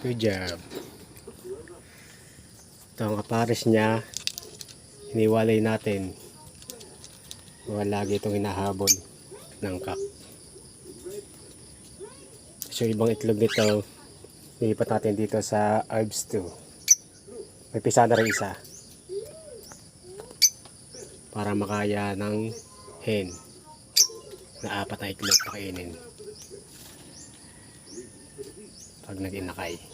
Good job. Ito ang kapares niya. Hiniwalay natin. Wala lagi itong hinahabol ng cock. So ibang itlog nito, ilipat natin dito sa ARBS 2. May pisa na rin isa. Para makaya ng hen na 4 na itlog pakainin pag nag-inakay.